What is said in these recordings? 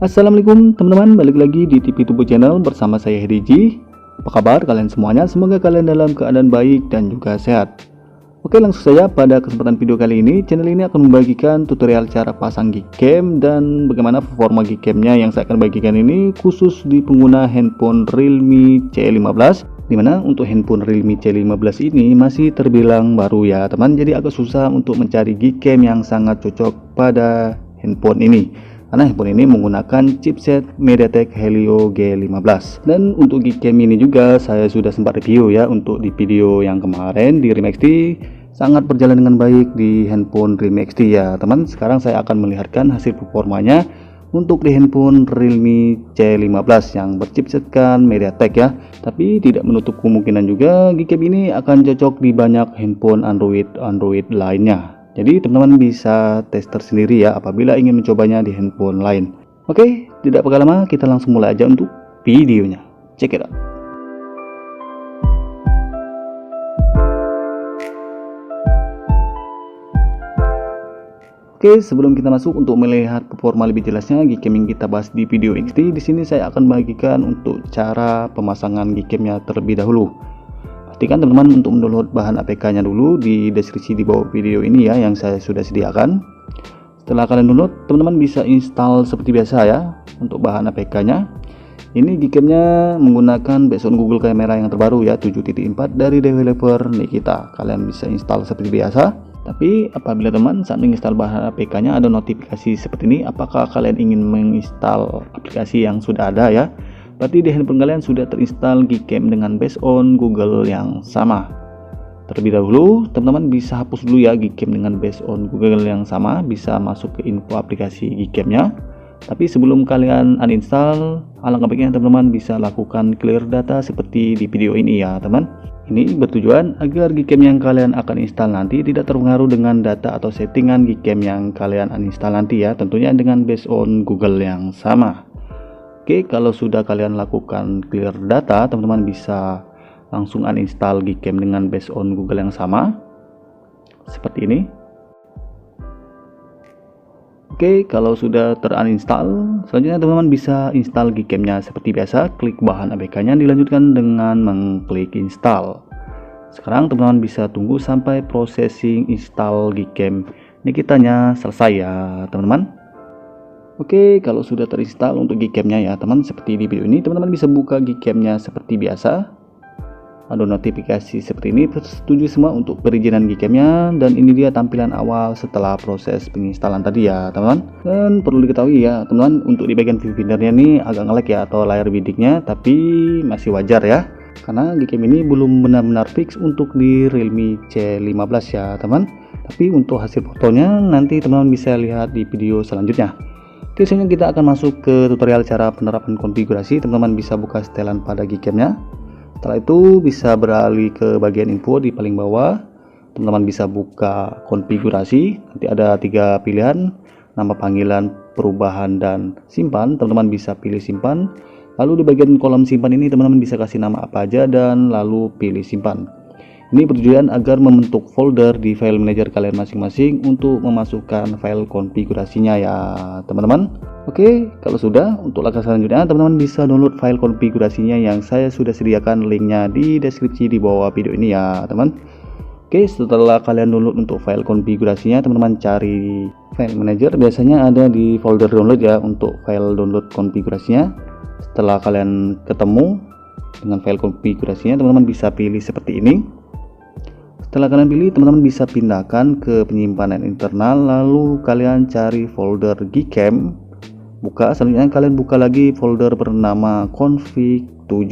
Assalamualaikum teman-teman, balik lagi di TV Tubuh Channel bersama saya Hedi G. Apa kabar kalian semuanya? Semoga kalian dalam keadaan baik dan juga sehat. Oke, langsung saja pada kesempatan video kali ini, channel ini akan membagikan tutorial cara pasang Gcam dan bagaimana performa Gcam-nya yang saya akan bagikan ini khusus di pengguna handphone Realme C15. Dimana untuk handphone Realme C15 ini masih terbilang baru ya teman, jadi agak susah untuk mencari Gcam yang sangat cocok pada handphone ini. Karena handphone ini menggunakan chipset MediaTek Helio G15. Dan untuk Gcam ini juga saya sudah sempat review ya, untuk di video yang kemarin di Realme XT sangat berjalan dengan baik di handphone Realme XT ya teman. Sekarang saya akan melihatkan hasil performanya untuk di handphone Realme C15 yang berchipsetkan MediaTek ya. Tapi tidak menutup kemungkinan juga Gcam ini akan cocok di banyak handphone Android lainnya. Jadi teman-teman bisa tester sendiri ya apabila ingin mencobanya di handphone lain. Oke, tidak pakai lama, kita langsung mulai aja untuk videonya. Check it out. Oke, sebelum kita masuk untuk melihat performa lebih jelasnya Gcam yang kita bahas di video XT, di sini saya akan bagikan untuk cara pemasangan Gcam-nya terlebih dahulu. Pastikan teman-teman untuk mendownload bahan APK-nya dulu di deskripsi di bawah video ini ya, yang saya sudah sediakan. Setelah kalian download, teman-teman bisa install seperti biasa ya untuk bahan APK-nya. Ini Gcam-nya menggunakan based on Google Camera yang terbaru ya, 7.4 dari developer Nikita. Kalian bisa install seperti biasa. Tapi apabila teman saat menginstal bahan APK-nya ada notifikasi seperti ini, apakah kalian ingin menginstal aplikasi yang sudah ada ya? Berarti di handphone kalian sudah terinstall Gcam dengan based on Google yang sama. Terlebih dahulu teman-teman bisa hapus dulu ya Gcam dengan based on Google yang sama, bisa masuk ke info aplikasi Gcam-nya. Tapi sebelum kalian uninstall, alangkah baiknya teman-teman bisa lakukan clear data seperti di video ini ya teman. Ini bertujuan agar Gcam yang kalian akan install nanti tidak terpengaruh dengan data atau settingan Gcam yang kalian uninstall nanti ya, tentunya dengan based on Google yang sama. Oke, kalau sudah kalian lakukan clear data, teman-teman bisa langsung uninstall Gcam dengan based on Google yang sama seperti ini. Oke, kalau sudah teruninstall, selanjutnya teman-teman bisa install Gcam-nya seperti biasa. Klik bahan APK-nya, dilanjutkan dengan mengklik install. Sekarang teman-teman bisa tunggu sampai processing install Gcam Nikitanya selesai ya teman-teman. Oke, kalau sudah terinstall untuk Gcam-nya ya teman, seperti di video ini teman-teman bisa buka Gcam-nya seperti biasa. Ada notifikasi seperti ini, setuju semua untuk perizinan Gcam-nya, dan ini dia tampilan awal setelah proses penginstalan tadi ya teman-teman. Dan perlu diketahui ya teman-teman, untuk di bagian viewfindernya ini agak nge-lag ya, atau layar bidiknya, tapi masih wajar ya, karena Gcam ini belum benar-benar fix untuk di Realme C15 ya teman. Tapi untuk hasil fotonya nanti teman-teman bisa lihat di video selanjutnya. Oke, selanjutnya kita akan masuk ke tutorial cara penerapan konfigurasi. Teman-teman bisa buka setelan pada Gcam-nya. Setelah itu bisa beralih ke bagian info di paling bawah. Teman-teman bisa buka konfigurasi. Nanti ada 3 pilihan, nama panggilan, perubahan, dan simpan. Teman-teman bisa pilih simpan. Lalu di bagian kolom simpan ini teman-teman bisa kasih nama apa aja dan lalu pilih simpan. Ini bertujuan agar membentuk folder di file manager kalian masing-masing untuk memasukkan file konfigurasinya ya teman-teman. Oke, kalau sudah, untuk langkah selanjutnya teman-teman bisa download file konfigurasinya yang saya sudah sediakan linknya di deskripsi di bawah video ini ya teman. Oke, setelah kalian download untuk file konfigurasinya, teman-teman cari file manager, biasanya ada di folder download ya untuk file download konfigurasinya. Setelah kalian ketemu dengan file konfigurasinya, teman-teman bisa pilih seperti ini. Setelah kalian pilih, teman-teman bisa pindahkan ke penyimpanan internal, lalu kalian cari folder Gcam, buka. Selanjutnya kalian buka lagi folder bernama config 7.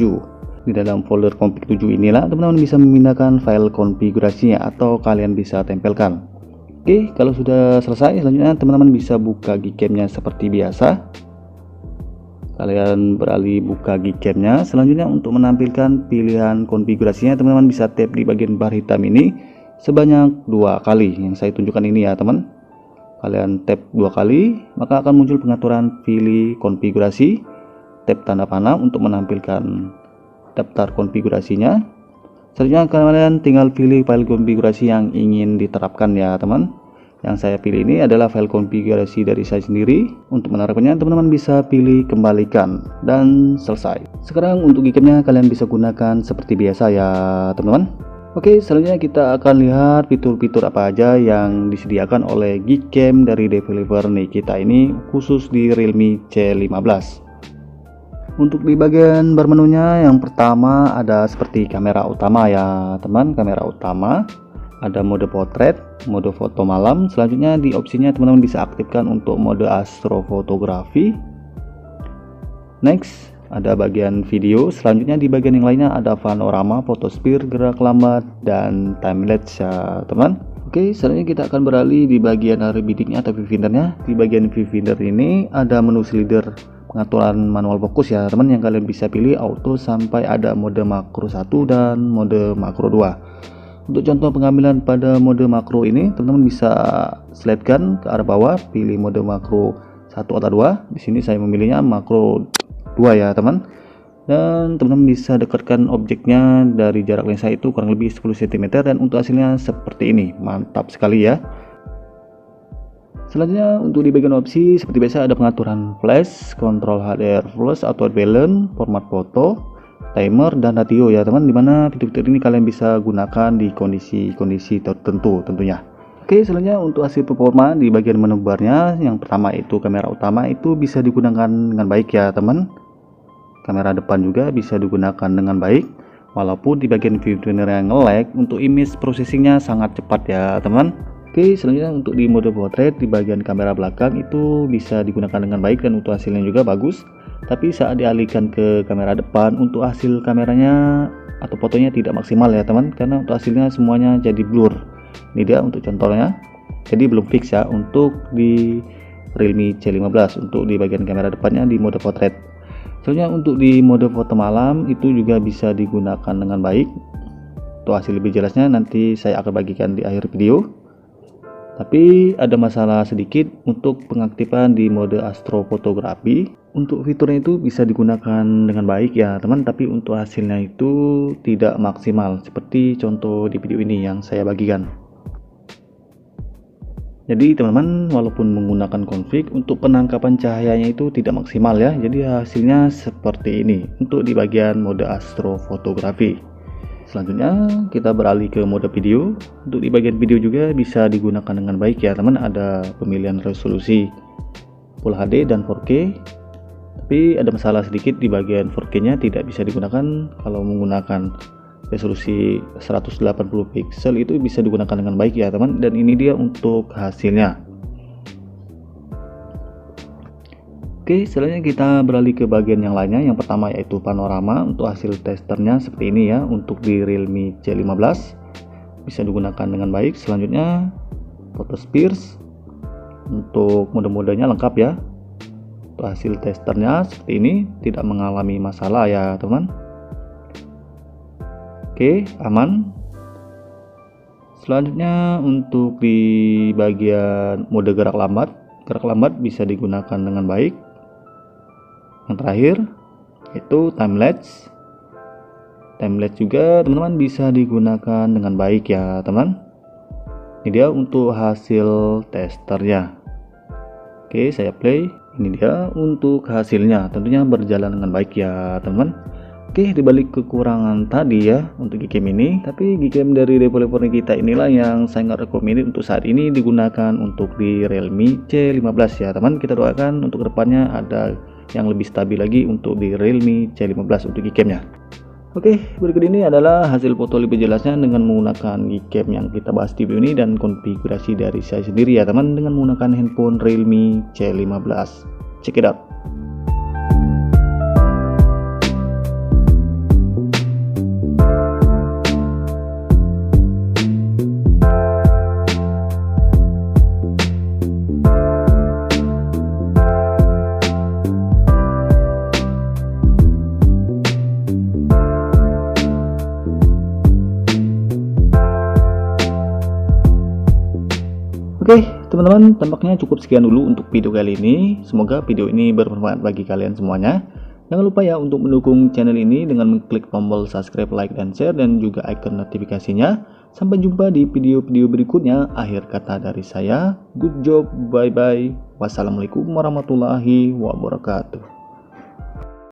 Di dalam folder config 7 inilah teman-teman bisa memindahkan file konfigurasinya atau kalian bisa tempelkan. Oke, kalau sudah selesai, selanjutnya teman-teman bisa buka Gcam-nya seperti biasa. Kalian beralih buka Gcam-nya. Selanjutnya untuk menampilkan pilihan konfigurasinya, teman-teman bisa tap di bagian bar hitam ini sebanyak 2 kali yang saya tunjukkan ini ya teman. Kalian tap 2 kali, maka akan muncul pengaturan pilih konfigurasi. Tap tanda panah untuk menampilkan daftar konfigurasinya. Selanjutnya kalian tinggal pilih file konfigurasi yang ingin diterapkan ya teman. Yang saya pilih ini adalah file konfigurasi dari saya sendiri. Untuk menerapkannya teman-teman bisa pilih kembalikan dan selesai. Sekarang untuk Gcam-nya kalian bisa gunakan seperti biasa ya teman-teman. Oke, selanjutnya kita akan lihat fitur-fitur apa aja yang disediakan oleh Gcam dari developer Nikita ini khusus di Realme C15. Untuk di bagian bar menunya yang pertama ada seperti kamera utama ya teman, kamera utama. Ada mode potret, mode foto malam. Selanjutnya di opsinya teman-teman bisa aktifkan untuk mode astrofotografi. Next, ada bagian video. Selanjutnya di bagian yang lainnya ada panorama, fotosphere, gerak lambat, dan timelapse ya teman. Oke, selanjutnya kita akan beralih di bagian biddingnya atau viewfindernya. Di bagian viewfinder ini ada menu slider pengaturan manual fokus ya teman, yang kalian bisa pilih auto sampai ada mode makro 1 dan mode makro 2. Untuk contoh pengambilan pada mode makro ini, teman-teman bisa slide-kan ke arah bawah, pilih mode makro 1 atau 2. Di sini saya memilihnya makro 2 ya, teman. Dan teman-teman bisa dekatkan objeknya dari jarak lensa itu kurang lebih 10 cm dan untuk hasilnya seperti ini. Mantap sekali ya. Selanjutnya untuk di bagian opsi seperti biasa ada pengaturan flash, kontrol HDR flash atau balance, format foto, timer dan ratio ya teman, dimana fitur-fitur ini kalian bisa gunakan di kondisi-kondisi tertentu tentunya. Oke, selanjutnya untuk hasil performa di bagian menu barnya, yang pertama itu kamera utama itu bisa digunakan dengan baik ya teman. Kamera depan juga bisa digunakan dengan baik, walaupun di bagian viewfinder yang nge-lag, untuk image processingnya sangat cepat ya teman. Oke, selanjutnya untuk di mode portrait di bagian kamera belakang itu bisa digunakan dengan baik dan untuk hasilnya juga bagus. Tapi saat dialihkan ke kamera depan, untuk hasil kameranya atau fotonya tidak maksimal ya teman, karena untuk hasilnya semuanya jadi blur. Ini dia untuk contohnya. Jadi belum fix ya untuk di Realme C15 untuk di bagian kamera depannya di mode portrait. Soalnya untuk di mode foto malam itu juga bisa digunakan dengan baik. Untuk hasil lebih jelasnya nanti saya akan bagikan di akhir video. Tapi ada masalah sedikit untuk pengaktifan di mode astrofotografi. Untuk fiturnya itu bisa digunakan dengan baik ya teman, tapi untuk hasilnya itu tidak maksimal seperti contoh di video ini yang saya bagikan. Jadi teman-teman, walaupun menggunakan config, untuk penangkapan cahayanya itu tidak maksimal ya. Jadi hasilnya seperti ini untuk di bagian mode astrofotografi. Selanjutnya kita beralih ke mode video. Untuk di bagian video juga bisa digunakan dengan baik ya teman, ada pemilihan resolusi Full HD dan 4K. Tapi ada masalah sedikit di bagian 4K nya tidak bisa digunakan. Kalau menggunakan resolusi 180 pixel itu bisa digunakan dengan baik ya teman, dan ini dia untuk hasilnya. Oke, selanjutnya kita beralih ke bagian yang lainnya. Yang pertama yaitu panorama. Untuk hasil testernya seperti ini ya untuk di Realme C15 bisa digunakan dengan baik. Selanjutnya Photosphere, untuk mode-modenya lengkap ya. Untuk hasil testernya seperti ini, tidak mengalami masalah ya teman. Oke, aman. Selanjutnya untuk di bagian mode gerak lambat bisa digunakan dengan baik. Yang terakhir itu timelapse. Timelapse juga teman-teman bisa digunakan dengan baik ya teman. Ini dia untuk hasil testernya. Oke, saya play. Ini dia untuk hasilnya, tentunya berjalan dengan baik ya teman. Oke, dibalik kekurangan tadi ya untuk Gcam ini, tapi Gcam dari developer kita inilah yang sangat recommended untuk saat ini digunakan untuk di Realme C15 ya teman. Kita doakan untuk kedepannya ada yang lebih stabil lagi untuk di Realme C15 untuk Gcam-nya. Oke, berikut ini adalah hasil foto lebih jelasnya dengan menggunakan Gcam yang kita bahas di video ini dan konfigurasi dari saya sendiri ya teman, dengan menggunakan handphone Realme C15. Check it out. Oke teman-teman, tampaknya cukup sekian dulu untuk video kali ini. Semoga video ini bermanfaat bagi kalian semuanya. Jangan lupa ya untuk mendukung channel ini dengan mengklik tombol subscribe, like, dan share, dan juga icon notifikasinya. Sampai jumpa di video-video berikutnya. Akhir kata dari saya, good job, bye-bye. Wassalamualaikum warahmatullahi wabarakatuh.